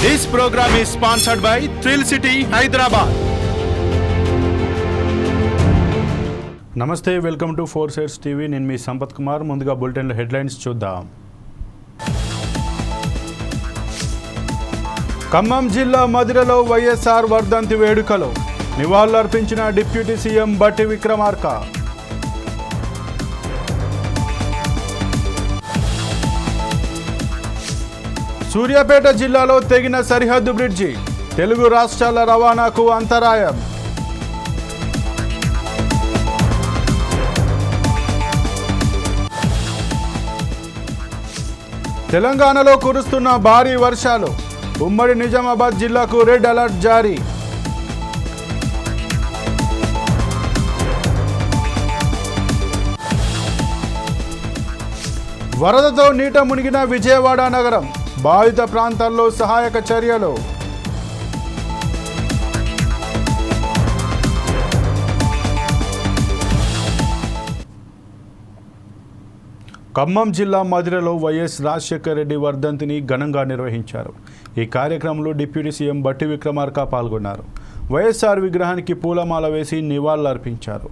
This program is sponsored by Thrill City, Hyderabad. నమస్తే, welcome to 4 Sides TV. నేను మీ సంపత్ కుమార్. ముందుగా బులెటిన్లో హెడ్లైన్స్ చూద్దాం. ఖమ్మం జిల్లా మధిరలో వైఎస్ఆర్ వర్ధంతి వేడుకలు నివాళులర్పించిన డిప్యూటీ సీఎం బట్టి విక్రమార్క. సూర్యాపేట జిల్లాలో తెగిన సరిహద్దు బ్రిడ్జి, తెలుగు రాష్ట్రాల రవాణాకు అంతరాయం. తెలంగాణలో కురుస్తున్న భారీ వర్షాలు, ఉమ్మడి నిజామాబాద్ జిల్లాకు రెడ్ అలర్ట్ జారీ. వరదతో నీట మునిగిన విజయవాడ నగరం, బాధిత ప్రాంతాల్లో సహాయక చర్యలు. ఖమ్మం జిల్లా మధిరలో వైఎస్ రాజశేఖర రెడ్డి వర్ధంతిని ఘనంగా నిర్వహించారు. ఈ కార్యక్రమంలో డిప్యూటీ సీఎం బట్టి విక్రమార్క పాల్గొన్నారు. వైఎస్ఆర్ విగ్రహానికి పూలమాల వేసి నివాళులర్పించారు.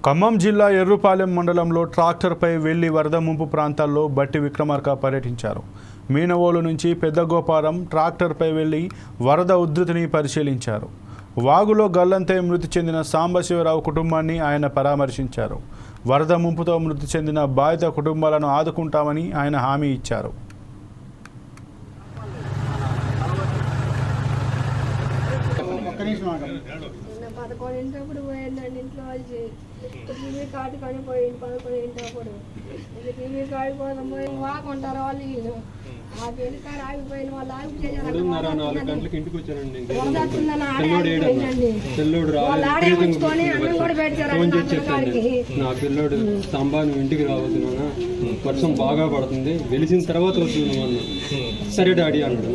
ఖమ్మం జిల్లా ఎర్రుపాలెం మండలంలో ట్రాక్టర్పై వెళ్లి వరద ముంపు ప్రాంతాల్లో బట్టి విక్రమార్క పర్యటించారు. మీనవోలు నుంచి పెద్దగోపారం ట్రాక్టర్పై వెళ్లి వరద ఉధృతిని పరిశీలించారు. వాగులో గల్లంతై మృతి చెందిన సాంబశివరావు కుటుంబాన్ని ఆయన పరామర్శించారు. వరద ముంపుతో మృతి చెందిన బాధిత కుటుంబాలను ఆదుకుంటామని ఆయన హామీ ఇచ్చారు. పదకొండింటప్పుడు పోయిందండి. ఇంట్లో వచ్చి టీవీ కార్డు కొని పోయింది. 11 టీవీ కార్డు కోసం పోయి వాకుంటారు వాళ్ళు. ఆ పెళ్లి కారు ఆగిపోయిన వాళ్ళు ఆగిపోయిందండి. అన్నం కూడా పెట్టారు. నా పిల్లోడు స్తంభాన్ని ఇంటికి రావద్దు నాన్న, వర్షం బాగా పడుతుంది, వెలిసిన తర్వాత వస్తుంది అన్న. సరే డాడీ అన్నాడు.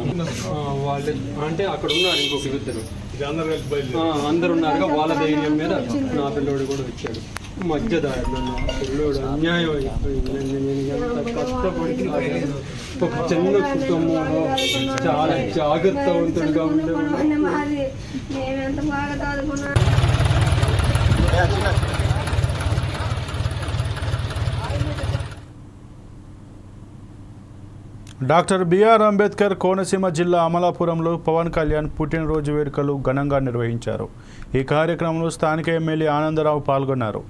వాళ్ళు అంటే అక్కడ ఉన్నారు ఇంకొక ఇద్దరు, అందరు ఉన్నారుగా. వాళ్ళ ధైర్యం మీద నా పిల్లోడు కూడా వచ్చాడు. మధ్య దారిలో నా పిల్లోడు అన్యాయం అయిపోయింది. ఎంత కష్టపడి ఒక చిన్న కుటుంబంలో చాలా జాగ్రత్తవంతుడిగా ఉండేవాడు. డాక్టర్ బిఆర్ అంబేద్కర్ కోనసీమ జిల్లా అమలాపురంలో పవన్ కళ్యాణ్ పుట్టినరోజు వేడుకలు ఘనంగా నిర్వహించారు. ఈ కార్యక్రమంలో స్థానిక ఎమ్మెల్యే ఆనందరావు పాల్గొన్నారు.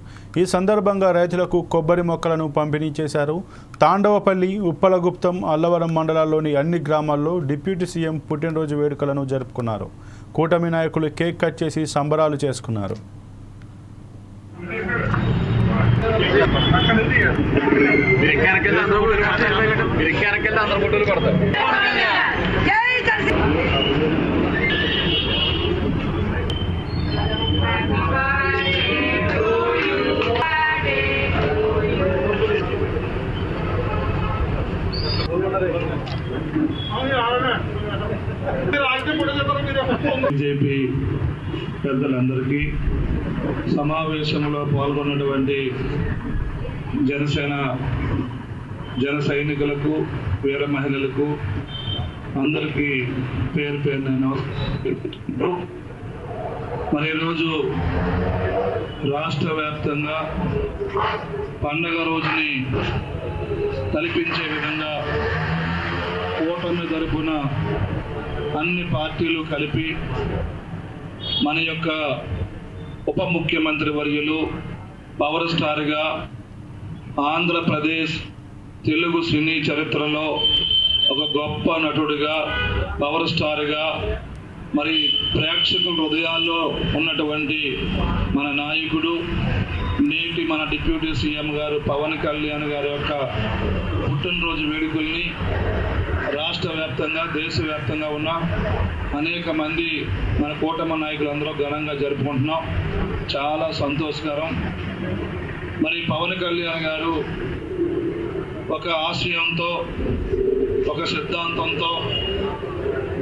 ఈ సందర్భంగా రైతులకు కొబ్బరి మొక్కలను పంపిణీ చేశారు. తాండవపల్లి, ఉప్పలగుప్తం, అల్లవరం మండలాల్లోని అన్ని గ్రామాల్లో డిప్యూటీ సీఎం పుట్టినరోజు వేడుకలను జరుపుకున్నారు. కూటమి నాయకులు కేక్ కట్ చేసి సంబరాలు చేసుకున్నారు. బీజేపీ పెద్దలందరికీ, సమావేశంలో పాల్గొన్నటువంటి జన సైనికులకు, వీర మహిళలకు అందరికీ పేరు పేరున నమస్కారం. మరి ఈరోజు రాష్ట్ర వ్యాప్తంగా పండగ రోజుని తలపించే విధంగా కూటమి తరపున అన్ని పార్టీలు కలిపి మన యొక్క ఉప ముఖ్యమంత్రి వర్యులు, పవర్ స్టార్గా, ఆంధ్రప్రదేశ్ తెలుగు సినీ చరిత్రలో ఒక గొప్ప నటుడిగా, పవర్ స్టార్గా, మరి ప్రేక్షకుల హృదయాల్లో ఉన్నటువంటి మన నాయకుడు, నేటి మన డిప్యూటీ సీఎం గారు పవన్ కళ్యాణ్ గారి యొక్క పుట్టినరోజు వేడుకల్ని రాష్ట్ర వ్యాప్తంగా దేశవ్యాప్తంగా ఉన్న అనేక మంది మన కూటమి నాయకులందరూ ఘనంగా జరుపుకుంటున్నాం. చాలా సంతోషకరం. మరి పవన్ కళ్యాణ్ గారు ఒక ఆశయంతో, ఒక సిద్ధాంతంతో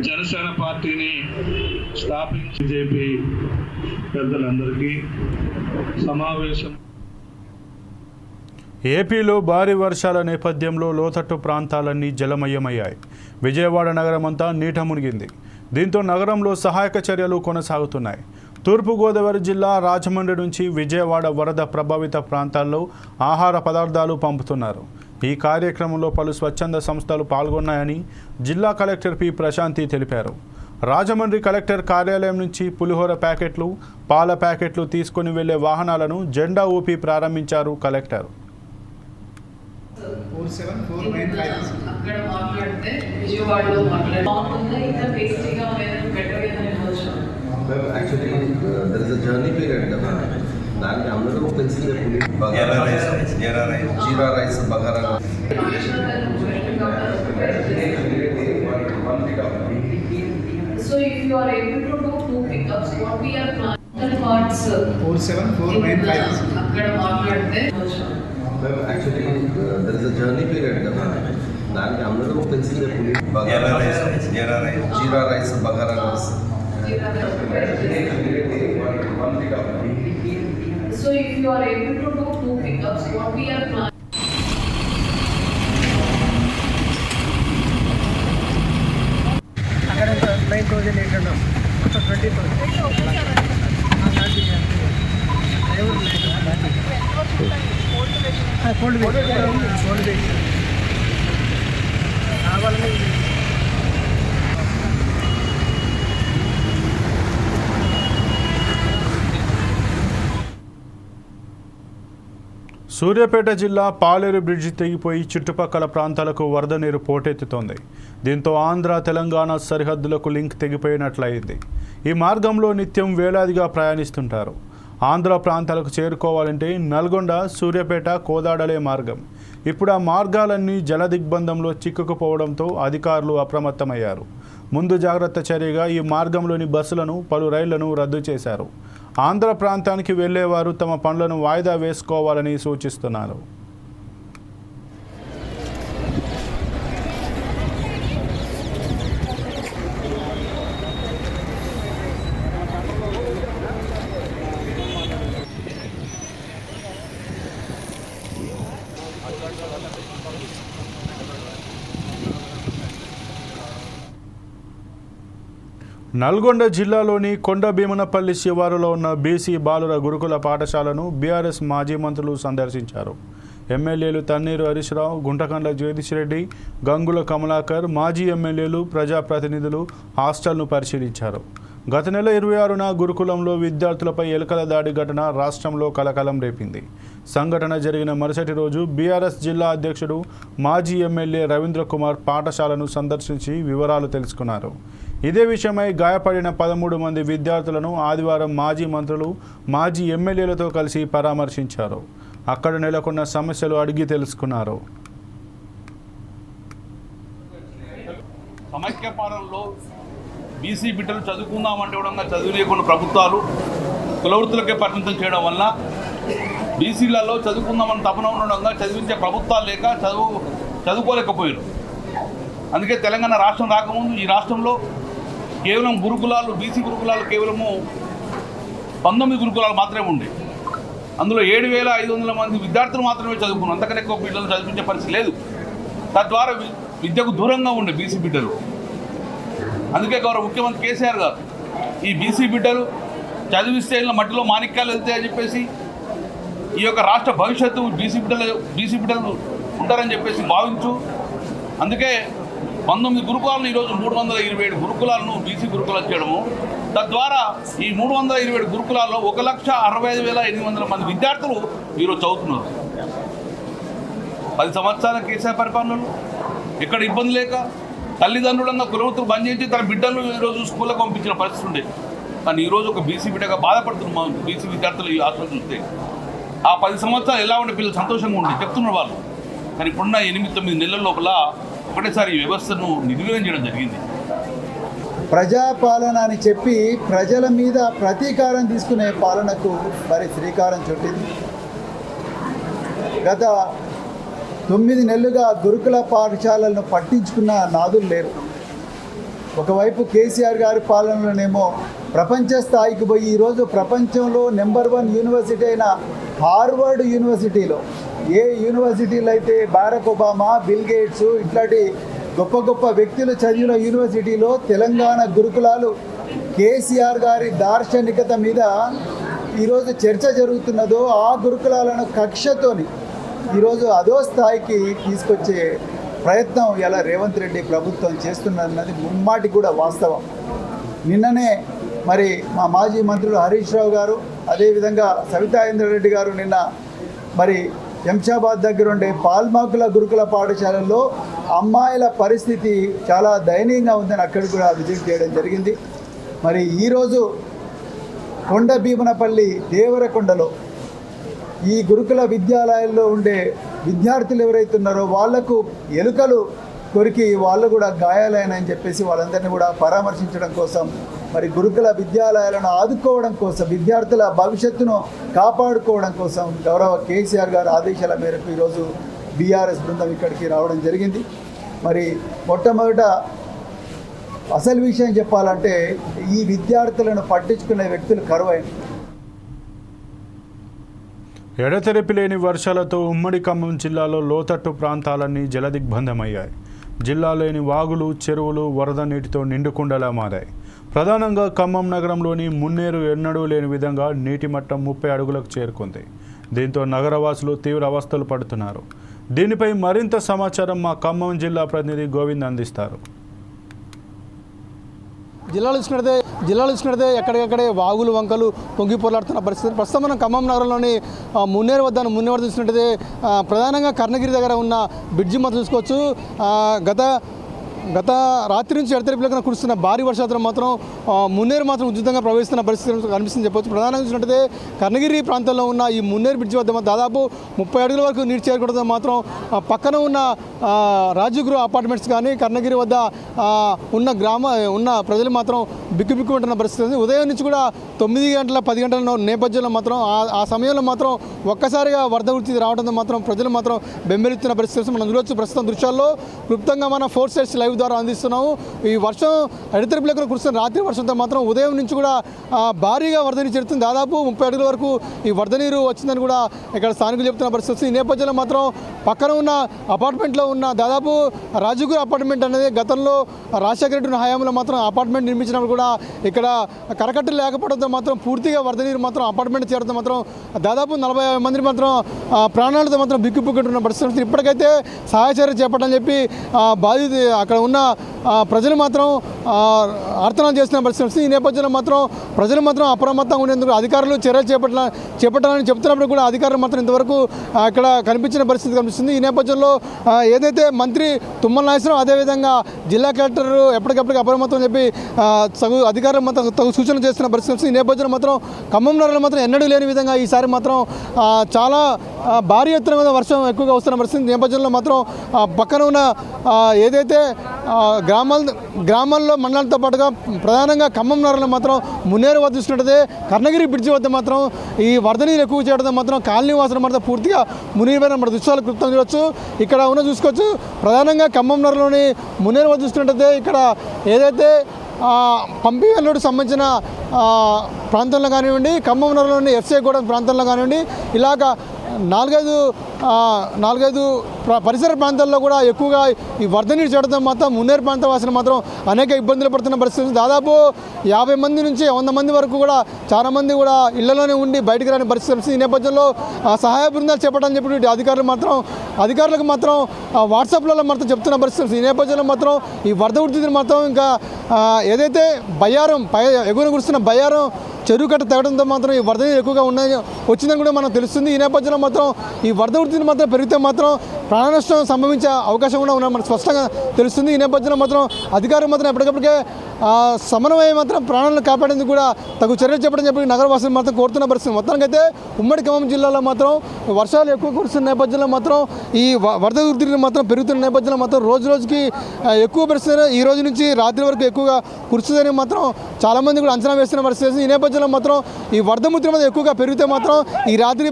జనసేన పార్టీని స్థాపించి చెప్పి పెద్దలందరికీ సమావేశం. ఏపీలో భారీ వర్షాల నేపథ్యంలో లోతట్టు ప్రాంతాలన్నీ జలమయమయ్యాయి. విజయవాడ నగరమంతా నీట మునిగింది. దీంతో నగరంలో సహాయక చర్యలు కొనసాగుతున్నాయి. తూర్పుగోదావరి జిల్లా రాజమండ్రి నుంచి విజయవాడ వరద ప్రభావిత ప్రాంతాల్లో ఆహార పదార్థాలు పంపుతున్నారు. ఈ కార్యక్రమంలో పలు స్వచ్ఛంద సంస్థలు పాల్గొన్నాయని జిల్లా కలెక్టర్ పి ప్రశాంతి తెలిపారు. రాజమండ్రి కలెక్టర్ కార్యాలయం నుంచి పులిహోర ప్యాకెట్లు, పాల ప్యాకెట్లు తీసుకుని వెళ్లే వాహనాలను జెండా ఊపి ప్రారంభించారు కలెక్టర్. అక్కడ మాట్లాడితే విజయవాడలో మాట్లాడుతుంది ఇంకా టేస్టీగా actually there is a journey period కదా, దానికి అందరూ తెలిసిందే. Jeera rice, bagara. So if you are able to do 2 pickups, what we are planning parts 47495 అక్కడ మాట్లాడితే actually there is a journey period కదా, దానికి అందరూ తెలిసిందే. Jeera rice, bagara rice. So if you are able to do 2 pickups, what we are planning. అక్కడ 9,800 మొత్తం 20,000 cold base కావాలని. సూర్యాపేట జిల్లా పాలేరు బ్రిడ్జి తెగిపోయి చుట్టుపక్కల ప్రాంతాలకు వరద నీరు పోటెత్తుతోంది. దీంతో ఆంధ్ర తెలంగాణ సరిహద్దులకు లింక్ తెగిపోయినట్లయింది. ఈ మార్గంలో నిత్యం వేలాదిగా ప్రయాణిస్తుంటారు. ఆంధ్ర ప్రాంతాలకు చేరుకోవాలంటే నల్గొండ, సూర్యాపేట, కోదాడలే మార్గం. ఇప్పుడు ఆ మార్గాలన్నీ జల దిగ్బంధంలో చిక్కుకుపోవడంతో అధికారులు అప్రమత్తమయ్యారు. ముందు జాగ్రత్త చర్యగా ఈ మార్గంలోని బస్సులను, పలు రైళ్లను రద్దు చేశారు. ఆంధ్ర ప్రాంతానికి వెళ్లేవారు తమ పనులను వాయిదా వేసుకోవాలని సూచిస్తున్నారు. నల్గొండ జిల్లాలోని కొండభీమనపల్లి శివారులో ఉన్న బీసీ బాలుర గురుకుల పాఠశాలను బీఆర్ఎస్ మాజీ మంత్రులు సందర్శించారు. ఎమ్మెల్యేలు తన్నీరు హరీష్ రావు, గుంటకండ్ల జ్యోతిష్ రెడ్డి, గంగుల కమలాకర్, మాజీ ఎమ్మెల్యేలు, ప్రజాప్రతినిధులు హాస్టల్ను పరిశీలించారు. గత నెల 26న గురుకులంలో విద్యార్థులపై ఎలుకల దాడి ఘటన రాష్ట్రంలో కలకలం రేపింది. సంఘటన జరిగిన మరుసటి రోజు బీఆర్ఎస్ జిల్లా అధ్యక్షుడు, మాజీ ఎమ్మెల్యే రవీంద్ర కుమార్ పాఠశాలను సందర్శించి వివరాలు తెలుసుకున్నారు. ఇదే విషయమై గాయపడిన 13 మంది విద్యార్థులను ఆదివారం మాజీ మంత్రులు, మాజీ ఎమ్మెల్యేలతో కలిసి పరామర్శించారు. అక్కడ నెలకొన్న సమస్యలు అడిగి తెలుసుకున్నారు. సమైక్యపాలనలో బీసీ బిడ్డలు చదువుకుందామంటే కూడా చదువు లేకుండా ప్రభుత్వాలు కులవృత్తులకే పరిమితం చేయడం వల్ల బీసీలలో చదువుకుందామని తపన ఉండడంగా చదివించే ప్రభుత్వాలు లేక చదువుకోలేకపోయారు. అందుకే తెలంగాణ రాష్ట్రం రాకముందు ఈ రాష్ట్రంలో కేవలం గురుకులాలు, బీసీ గురుకులాలు కేవలము 19 గురుకులాలు మాత్రమే ఉండే. అందులో 7,500 మంది విద్యార్థులు మాత్రమే చదువుకున్నారు. అంతకన్నా ఎక్కువ బిడ్డలు చదివించే పరిస్థితి లేదు. తద్వారా విద్యకు దూరంగా ఉండే బీసీ బిడ్డలు. అందుకే గౌరవ ముఖ్యమంత్రి కేసీఆర్ గారు ఈ బీసీ బిడ్డలు చదివిస్తే మట్టిలో మాణిక్యాలు వెళ్తాయని చెప్పేసి, ఈ యొక్క రాష్ట్ర భవిష్యత్తు బీసీ బిడ్డలు ఉంటారని చెప్పేసి భావించు. అందుకే 19 గురుకులాలను ఈరోజు 327 గురుకులాలను బీసీ గురుకులాలు చేయడము. తద్వారా ఈ 327 గురుకులాల్లో 1,65,800 మంది విద్యార్థులు ఈరోజు చదువుతున్నారు. 10 సంవత్సరాల కేసీఆర్ పరిపాలనలు ఎక్కడ ఇబ్బంది లేక తల్లిదండ్రులంగా కులవృత్తులు బంద్ చేసి తన బిడ్డలను ఈరోజు స్కూళ్ళకు పంపించిన పరిస్థితి ఉండే. కానీ ఈరోజు ఒక బీసీ బిడ్డగా బాధపడుతున్నాం. బీసీ విద్యార్థులు ఈ హాస్టల్ చూస్తే ఆ 10 సంవత్సరాలు ఎలా ఉండే పిల్లలు సంతోషంగా ఉండే చెప్తున్నారు వాళ్ళు. కానీ ఇప్పుడున్న 8-9 నెలల లోపల ఒకటేసారి ఈ వ్యవస్థను నిర్వీర్యం చేయడం జరిగింది. ప్రజాపాలన అని చెప్పి ప్రజల మీద ప్రతీకారం తీసుకునే పాలనకు మరి శ్రీకారం చుట్టింది. గత 9 నెలలుగా గురుకుల పాఠశాలలను పట్టించుకున్న నాదులు లేరు. ఒకవైపు కేసీఆర్ గారి పాలనలోనేమో ప్రపంచ స్థాయికి పోయి ఈరోజు ప్రపంచంలో నెంబర్ 1 యూనివర్సిటీ అయిన హార్వర్డ్ యూనివర్సిటీలో, ఏ యూనివర్సిటీలో అయితే బారక్ ఒబామా, బిల్ గేట్స్ ఇట్లాంటి గొప్ప గొప్ప వ్యక్తులు చదివిన యూనివర్సిటీలో తెలంగాణ గురుకులాలు కేసీఆర్ గారి దార్శనికత మీద ఈరోజు చర్చ జరుగుతున్నదో ఆ గురుకులాలను కక్షతోని ఈరోజు అదో స్థాయికి తీసుకొచ్చే ప్రయత్నం ఇలా రేవంత్ రెడ్డి ప్రభుత్వం చేస్తున్నది ముమ్మాటి కూడా వాస్తవం. నిన్ననే మరి మా మాజీ మంత్రులు హరీష్ రావు గారు, అదేవిధంగా సవితా ఇంద్రారెడ్డి గారు నిన్న మరి శంషాబాద్ దగ్గర ఉండే పాల్మాకుల గురుకుల పాఠశాలల్లో అమ్మాయిల పరిస్థితి చాలా దయనీయంగా ఉందని అక్కడికి కూడా విజిట్ చేయడం జరిగింది. మరి ఈరోజు కొండ భీమనపల్లి దేవరకొండలో ఈ గురుకుల విద్యాలయాల్లో ఉండే విద్యార్థులు ఎవరైతే ఉన్నారో వాళ్లకు ఎలుకలు కొరికి వాళ్ళు కూడా గాయాలైనని చెప్పేసి వాళ్ళందరినీ కూడా పరామర్శించడం కోసం, మరి గురుకుల విద్యాలయాలను ఆదుకోవడం కోసం, విద్యార్థుల భవిష్యత్తును కాపాడుకోవడం కోసం గౌరవ కేసీఆర్ గారి ఆదేశాల మేరకు ఈరోజు బీఆర్ఎస్ బృందం ఇక్కడికి రావడం జరిగింది. మరి మొట్టమొదట అసలు విషయం చెప్పాలంటే ఈ విద్యార్థులను పట్టించుకునే వ్యక్తులు కరువైంది. ఎడతెరిపి లేని వర్షాలతో ఉమ్మడి ఖమ్మం జిల్లాలో లోతట్టు ప్రాంతాలన్నీ జలదిగ్బంధమయ్యాయి. జిల్లాలోని వాగులు, చెరువులు వరద నీటితో నిండుకుండలా మారాయి. ప్రధానంగా ఖమ్మం నగరంలోని మున్నేరు ఎన్నడూ లేని విధంగా నీటి మట్టం 30 అడుగులకు చేరుకుంది. దీంతో నగరవాసులు తీవ్ర అవస్థలు పడుతున్నారు. దీనిపై మరింత సమాచారం మా ఖమ్మం జిల్లా ప్రతినిధి గోవింద్ అందిస్తారు. జిల్లాలో చూసుకున్నట్లయితే ఎక్కడికక్కడే వాగులు, వంకలు పొంగి పొర్లాడుతున్న పరిస్థితి. ప్రస్తుతం మనం ఖమ్మం నగరంలోని మున్నేరు వద్ద చూసినట్టయితే ప్రధానంగా కర్ణగిరి దగ్గర ఉన్న బ్రిడ్జి మాత్రం చూసుకోవచ్చు. గత రాత్రి నుంచి ఎడతెరిపిలో కురుస్తున్న భారీ వర్షాలతో మాత్రం మున్నేరు మాత్రం ఉచితంగా ప్రవహిస్తున్న పరిస్థితి కనిపిస్తుంది చెప్పవచ్చు. ప్రధానంగా చూసినట్టయితే కర్ణగిరి ప్రాంతంలో ఉన్న ఈ మున్నేరు బ్రిడ్జి వద్ద దాదాపు 30 అడుగుల వరకు నీరు చేరుకోవడంతో మాత్రం పక్కన ఉన్న రాజుగురు అపార్ట్మెంట్స్ కానీ కర్ణగిరి వద్ద ఉన్న ప్రజలు మాత్రం బిక్కు ఉంటున్న పరిస్థితి ఉంది. ఉదయం నుంచి కూడా 9 గంటల 10 గంటల నేపథ్యంలో మాత్రం ఆ సమయంలో మాత్రం ఒక్కసారిగా వరద ఉధృతి రావడంతో మాత్రం ప్రజలు మాత్రం బెంబెలెత్తున్న పరిస్థితి మనం చూడవచ్చు. ప్రస్తుతం దృశ్యాల్లో క్లుప్తంగా మనం 4 States లైవ్ ద్వారా అందిస్తున్నాము. ఈ వర్షం ఎడతెరిపిలో కురుస్తున్న రాత్రి వర్షంతో మాత్రం ఉదయం నుంచి కూడా భారీగా వరద నీరు చేరుతుంది. దాదాపు 30 అడుగుల వరకు ఈ వరద నీరు వచ్చిందని కూడా ఇక్కడ స్థానికులు చెప్తున్న పరిస్థితి. ఈ నేపథ్యంలో మాత్రం పక్కన ఉన్న అపార్ట్మెంట్లో ఉన్న దాదాపు రాజుగురు అపార్ట్మెంట్ అనేది గతంలో రాజశేఖర రెడ్డి హయాంలో మాత్రం అపార్ట్మెంట్ నిర్మించినప్పుడు కూడా ఇక్కడ కరకట్టు లేకపోవడంతో మాత్రం పూర్తిగా వరద నీరు మాత్రం అపార్ట్మెంట్ చేరడంతో మాత్రం దాదాపు 40 మంది మాత్రం ప్రాణాలతో మాత్రం బిక్కుపుకుంటున్న పరిస్థితి. ఇప్పటికైతే సహాయ చర్య చేపట్టాలని చెప్పి బాధిత అక్కడ ఉన్న ప్రజలు మాత్రం ఆర్తనాలు చేస్తున్న పరిస్థితి. ఈ నేపథ్యంలో మాత్రం ప్రజలు మాత్రం అప్రమత్తంగా ఉండేందుకు అధికారులు చర్యలు చేపట్టాలని చెప్తున్నప్పుడు కూడా అధికారులు మాత్రం ఇంతవరకు అక్కడ కనిపించిన పరిస్థితి కనిపిస్తుంది. ఈ నేపథ్యంలో ఏదైతే మంత్రి తుమ్మల నాగేశ్వరరావు అదేవిధంగా జిల్లా కలెక్టర్ ఎప్పటికప్పుడు అప్రమత్తం చెప్పి అధికారులు మాత్రం తగు సూచనలు చేస్తున్న పరిస్థితి. ఈ నేపథ్యంలో మాత్రం ఖమ్మం నగరంలో మాత్రం ఎన్నడూ లేని విధంగా ఈసారి మాత్రం చాలా భారీ ఎత్తున మీద వర్షం ఎక్కువగా వస్తున్న పరిస్థితి. నేపథ్యంలో మాత్రం పక్కన ఉన్న ఏదైతే గ్రామాల్లో మండలాలతో పాటుగా ప్రధానంగా ఖమ్మం నగరంలో మాత్రం మున్నేరు వద్ద చూసినట్టయితే కర్ణగిరి బ్రిడ్జి వద్ద మాత్రం ఈ వరద నీరు ఎక్కువ చేయడంతో మాత్రం కాలనీ వాసులు మాత్రం పూర్తిగా మునిగిపోయిన మన దృశ్యాలు క్లుప్తం చూడవచ్చు. ఇక్కడ ఉన్న చూసుకోవచ్చు ప్రధానంగా ఖమ్మం నగరంలోని మున్నేరు వద్ద చూసినట్టయితే ఇక్కడ ఏదైతే పంపివేలుకు సంబంధించిన ప్రాంతంలో కానివ్వండి, ఖమ్మం నగరంలోని ఎఫ్సీ గూడెం ప్రాంతంలో కానివ్వండి, ఇలాగ 4-5 పరిసర ప్రాంతాల్లో కూడా ఎక్కువగా ఈ వరద నీరు చేయడంతో మాత్రం మున్నేరు ప్రాంత వాసులు మాత్రం అనేక ఇబ్బందులు పడుతున్న పరిస్థితి. దాదాపు 50 మంది నుంచి 100 మంది వరకు కూడా చాలామంది కూడా ఇళ్లలోనే ఉండి బయటకు రాని పరిస్థితి. ఈ నేపథ్యంలో సహాయ బృందాలు చేపట్టాలని చెప్పి అధికారులకు మాత్రం వాట్సాప్లలో మాత్రం చెప్తున్న పరిస్థితి. ఈ నేపథ్యంలో మాత్రం ఈ వరద ఉధృతిని మాత్రం ఇంకా ఏదైతే ఎగువన కురుస్తున్న బయ్యారం చెరువు కట్ట తెగడంతో మాత్రం ఈ వరద నీరు ఎక్కువగా వచ్చిందని కూడా మనకు తెలుస్తుంది. ఈ నేపథ్యంలో మాత్రం ఈ వరద ఉధృతి మాత్రం పెరిగితే మాత్రం ప్రాణ నష్టం సంభవించే అవకాశం కూడా ఉన్నది మనకు స్పష్టంగా తెలుస్తుంది. ఈ నేపథ్యంలో మాత్రం అధికారులు మాత్రం ఎప్పటికప్పటికే సమన్వయం మాత్రం ప్రాణాలను కాపాడేందుకు కూడా తగు చర్యలు చెప్పడం చెప్పి నగరవాసులు మాత్రం కోరుతున్న పరిస్థితి. మొత్తానికైతే ఉమ్మడి ఖమ్మం జిల్లాలో మాత్రం వర్షాలు ఎక్కువ కురుస్తున్న నేపథ్యంలో మాత్రం ఈ వరద ఉధృతి మాత్రం పెరుగుతున్న నేపథ్యంలో మాత్రం రోజు రోజుకి ఎక్కువ పరిస్థితి ఈ రోజు నుంచి రాత్రి వరకు ఎక్కువగా కురుస్తుందని మాత్రం చాలామంది కూడా అంచనా వేస్తున్న పరిస్థితి. ఈ నేపథ్యంలో మాత్రం ఈ వరద ముద్ర మీద ఎక్కువగా పెరిగితే మాత్రం ఈ రాత్రి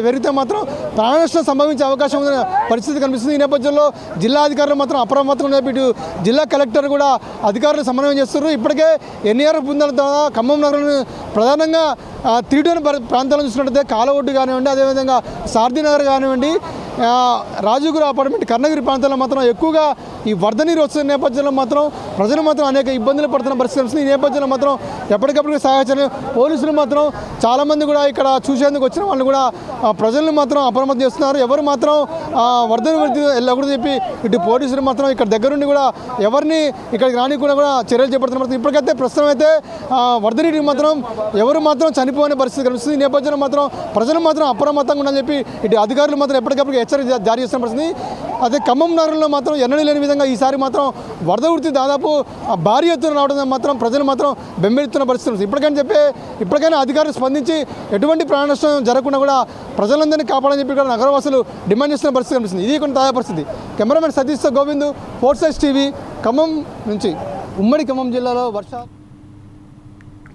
పెరిగితే మాత్రం ప్రాణ నష్టం సంభవించే అవకాశం ఉందనే పరిస్థితి కనిపిస్తుంది. ఈ నేపథ్యంలో జిల్లా అధికారులు మాత్రం అప్రమత్తంగా ఇటు జిల్లా కలెక్టర్ కూడా అధికారులు సమన్వయం చేస్తున్నారు. ఇప్పటికే ఎన్ఈఆర్ బృందాల ద్వారా ఖమ్మం నగరంలో ప్రధానంగా తిరుటూరు ప్రాంతాలను చూసినట్టయితే కాలవొడ్డు కానివ్వండి, అదేవిధంగా సారథి నగర్ కానివ్వండి, రాజుగురు అపార్ట్మెంట్ కర్ణగిరి ప్రాంతాల్లో మాత్రం ఎక్కువగా ఈ వరద నీరు వస్తున్న నేపథ్యంలో మాత్రం ప్రజలు మాత్రం అనేక ఇబ్బందులు పడుతున్న పరిస్థితి. ఈ నేపథ్యంలో మాత్రం ఎప్పటికప్పుడు సహాయచర్య పోలీసులు మాత్రం చాలామంది కూడా ఇక్కడ చూసేందుకు వచ్చిన వాళ్ళు కూడా ప్రజలను మాత్రం అప్రమత్తం చేస్తున్నారు. ఎవరు మాత్రం వరద వెళ్ళకూడదు చెప్పి ఇటు పోలీసులు మాత్రం ఇక్కడ దగ్గరుండి కూడా ఎవరిని ఇక్కడికి రానికుండా కూడా చర్యలు చేపడుతున్నారు. ఇప్పటికైతే ప్రస్తుతం అయితే వరద నీటికి మాత్రం ఎవరు మాత్రం చనిపోయే పరిస్థితి కనిపిస్తుంది. ఈ నేపథ్యంలో మాత్రం ప్రజలు మాత్రం అప్రమత్తంగా ఉండాలని చెప్పి ఇటు అధికారులు మాత్రం ఎప్పటికప్పుడు హెచ్చరిక జారీ చేస్తున్న పరిస్థితి. అదే ఖమ్మం నగరంలో మాత్రం ఎన్నడూ లేని విధంగా ఈసారి మాత్రం వరద ఉధృతి దాదాపు భారీ ఎత్తున రావడం మాత్రం ప్రజలు మాత్రం బెంబెలుతున్న పరిస్థితి. ఇప్పటికైనా అధికారులు స్పందించి ఎటువంటి ప్రాణ నష్టం జరగకుండా కూడా ప్రజలందరినీ కాపాడని చెప్పి కూడా నగరవాసులు డిమాండ్ చేస్తున్న పరిస్థితి కనిపిస్తుంది. ఇది కొన్ని తాజా పరిస్థితి. కెమెరామెన్ సతీష్తో గోవింద్, ఫోర్సైజ్ టీవీ, ఖమ్మం నుంచి. ఉమ్మడి ఖమ్మం జిల్లాలో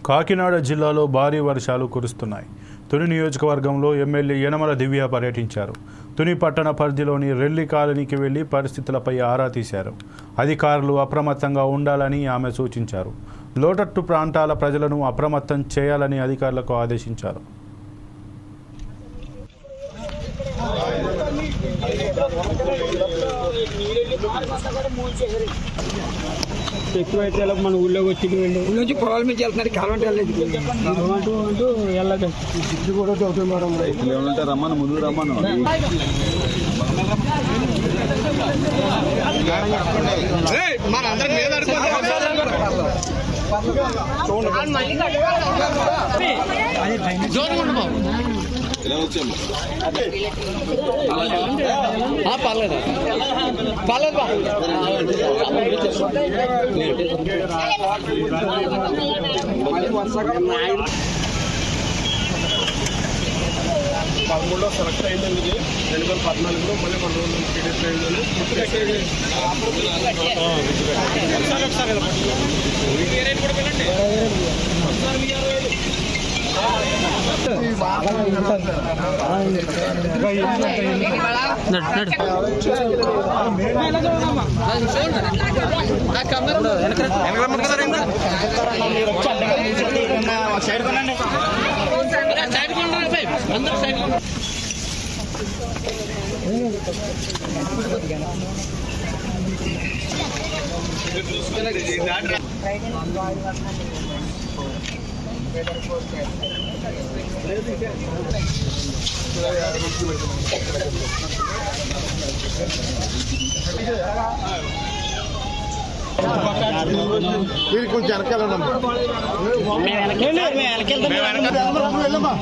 కాకినాడ జిల్లాలో భారీ వర్షాలు కురుస్తున్నాయి. తుని నియోజకవర్గంలో ఎమ్మెల్యే యనమల దివ్య పర్యటించారు. తుని పట్టణ పరిధిలోని రెల్లి కాలనీకి వెళ్లి పరిస్థితులపై ఆరా తీశారు. అధికారులు అప్రమత్తంగా ఉండాలని ఆమె సూచించారు. లోతట్టు ప్రాంతాల ప్రజలను అప్రమత్తం చేయాలని అధికారులకు ఆదేశించారు. ఎక్కువైతే మన ఊళ్ళోకి వచ్చి ఊళ్ళోంచి పొలాల మీద వెళ్తున్నారు. కాలం అంటూ వెళ్ళదు. ఇది కూడా చదువుతున్నారు. రమ్మను ముందు రమ్మను. ఎలా వచ్చాము పర్లేదు పదమూడులో సెలెక్ట్ అయిందండి. 2014లో మళ్ళీ 2 రోజులు పీరియడ్ అయిందని కొంచెం వెనకాలమ్మా.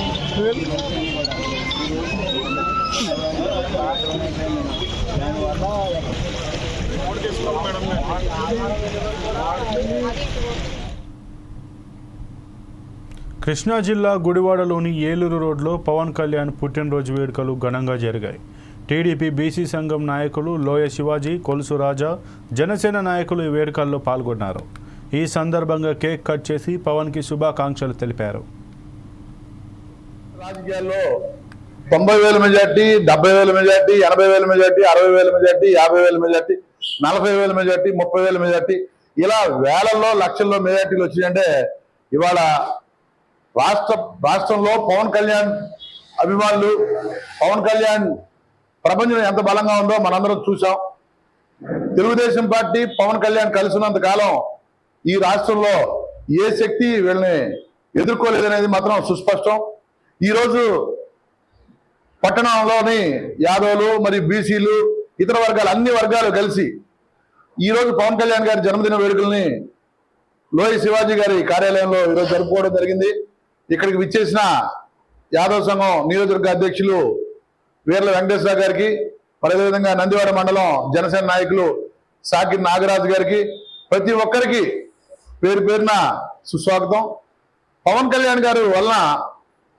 కృష్ణా జిల్లా గుడివాడలోని ఏలూరు రోడ్లో పవన్ కళ్యాణ్ పుట్టినరోజు వేడుకలు ఘనంగా జరిగాయి. టీడీపీ బీసీ సంఘం నాయకులు లోయ శివాజీ, కొలుసు రాజా, జనసేన నాయకులు ఈ వేడుకల్లో పాల్గొన్నారు. ఈ సందర్భంగా కేక్ కట్ చేసి పవన్కి శుభాకాంక్షలు తెలిపారు. రాజకీయాల్లో 90,000 majority, 70,000 majority, 80,000 majority, 60,000 majority, 50,000 majority, 40,000 majority, 30,000 majority, ఇలా వేలల్లో లక్షల్లో మెజార్టీలు వచ్చినాయంటే ఇవాళ రాష్ట్రంలో పవన్ కళ్యాణ్ అభిమానులు, పవన్ కళ్యాణ్ ప్రపంచం ఎంత బలంగా ఉందో మనందరం చూసాం. తెలుగుదేశం పార్టీ పవన్ కళ్యాణ్ కలిసినంత కాలం ఈ రాష్ట్రంలో ఏ శక్తి వీళ్ళని ఎదుర్కోలేదనేది మాత్రం సుస్పష్టం. ఈరోజు పట్టణంలోని యాదవులు మరియు బీసీలు, ఇతర వర్గాలు, అన్ని వర్గాలు కలిసి ఈరోజు పవన్ కళ్యాణ్ గారి జన్మదిన వేడుకల్ని లోయ శివాజీ గారి కార్యాలయంలో ఈరోజు జరుపుకోవడం జరిగింది. ఇక్కడికి విచ్చేసిన యాదవ్ సంఘం నియోజకవర్గ అధ్యక్షులు వీర్ల వెంకటేశ్వర గారికి, అదేవిధంగా నందివాడ మండలం జనసేన నాయకులు సాకిర్ నాగరాజు గారికి, ప్రతి ఒక్కరికి పేరు పేరున సుస్వాగతం. పవన్ కళ్యాణ్ గారు వలన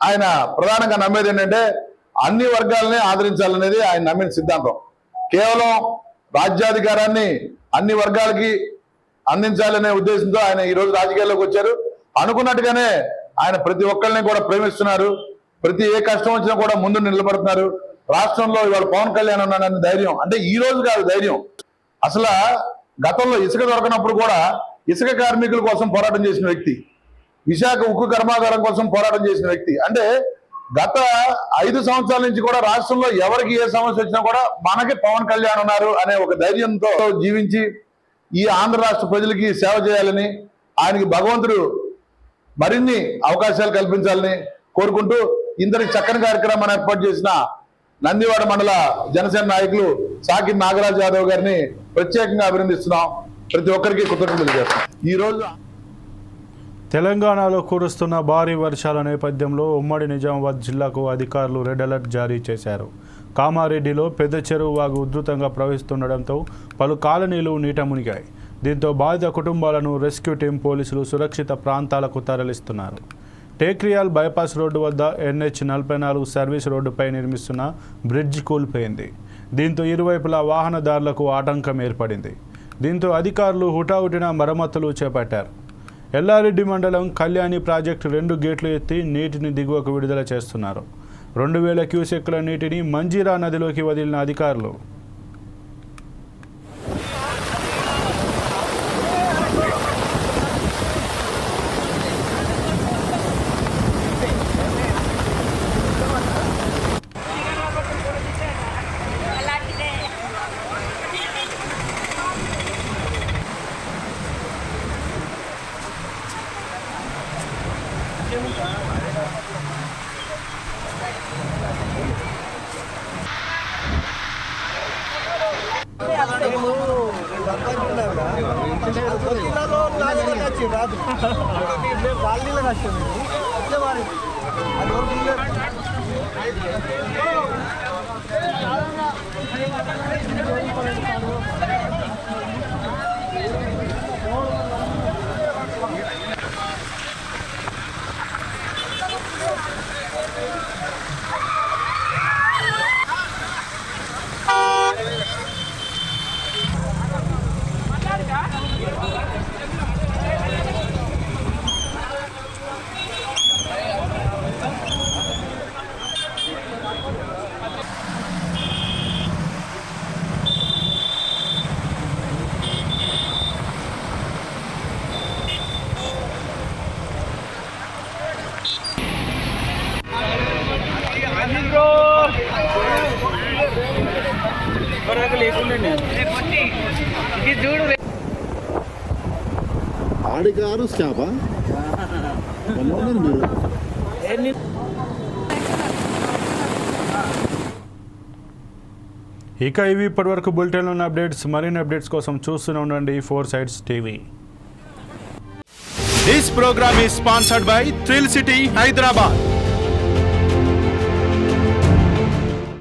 ఆయన ప్రధానంగా నమ్మేది ఏంటంటే అన్ని వర్గాలని ఆదరించాలనేది ఆయన నమ్మిన సిద్ధాంతం. కేవలం రాజ్యాధికారాన్ని అన్ని వర్గాలకి అందించాలనే ఉద్దేశంతో ఆయన ఈరోజు రాజకీయాల్లోకి వచ్చారు. అనుకున్నట్టుగానే ఆయన ప్రతి ఒక్కరిని కూడా ప్రేమిస్తున్నారు. ప్రతి ఏ కష్టం వచ్చినా కూడా ముందు నిలబడుతున్నారు. రాష్ట్రంలో ఇవాళ పవన్ కళ్యాణ్ ఉన్నాడని ధైర్యం అంటే ఈ రోజు కాదు ధైర్యం. అసలు గతంలో ఇసుక దొరకనప్పుడు కూడా ఇసుక కార్మికుల కోసం పోరాటం చేసిన వ్యక్తి, విశాఖ ఉక్కు కర్మాగారం కోసం పోరాటం చేసిన వ్యక్తి. అంటే గత 5 సంవత్సరాల నుంచి కూడా రాష్ట్రంలో ఎవరికి ఏ సమస్య వచ్చినా కూడా మనకి పవన్ కళ్యాణ్ ఉన్నారు అనే ఒక ధైర్యంతో జీవించి ఈ ఆంధ్ర రాష్ట్ర ప్రజలకి సేవ చేయాలని, ఆయనకి భగవంతుడు మరిన్ని అవకాశాలు కల్పించాలని కోరుకుంటూ ఇంతటి చక్కని కార్యక్రమాన్ని ఏర్పాటు చేసిన నందివాడ మండల జనసేన నాయకులు సాకిర్ నాగరాజ్ యాదవ్ గారిని ప్రత్యేకంగా అభినందిస్తున్నాం. ప్రతి ఒక్కరికి కృతజ్ఞతలు చేస్తాం. ఈరోజు తెలంగాణలో కురుస్తున్న భారీ వర్షాల నేపథ్యంలో ఉమ్మడి నిజామాబాద్ జిల్లాకు అధికారులు రెడ్ అలర్ట్ జారీ చేశారు. కామారెడ్డిలో పెద్ద చెరువు వాగు ఉధృతంగా ప్రవహిస్తుండటంతో పలు కాలనీలు నీట మునిగాయి. దీంతో బాధిత కుటుంబాలను రెస్క్యూ టీం పోలీసులు సురక్షిత ప్రాంతాలకు తరలిస్తున్నారు. టేక్రియాల్ బైపాస్ రోడ్డు వద్ద NH44 సర్వీస్ రోడ్డుపై నిర్మిస్తున్న బ్రిడ్జ్ కూలిపోయింది. దీంతో ఇరువైపులా వాహనదారులకు ఆటంకం ఏర్పడింది. దీంతో అధికారులు హుటాహుటిన మరమ్మతులు చేపట్టారు. ఎల్లారెడ్డి మండలం కళ్యాణి ప్రాజెక్టు 2 గేట్లు ఎత్తి నీటిని దిగువకు విడుదల చేస్తున్నారు. 2000 క్యూసెక్కుల నీటిని మంజీరా నదిలోకి వదిలిన అధికారులు ఆడికారు స్టాపా మీరు ఇక ఇవి ఇప్పటివరకు బులెటిన్లో ఉన్న అప్డేట్స్. మరిన్ని అప్డేట్స్ కోసం చూస్తూనే ఉండండి 4 Sides TV. This program is sponsored by Thrill City, Hyderabad.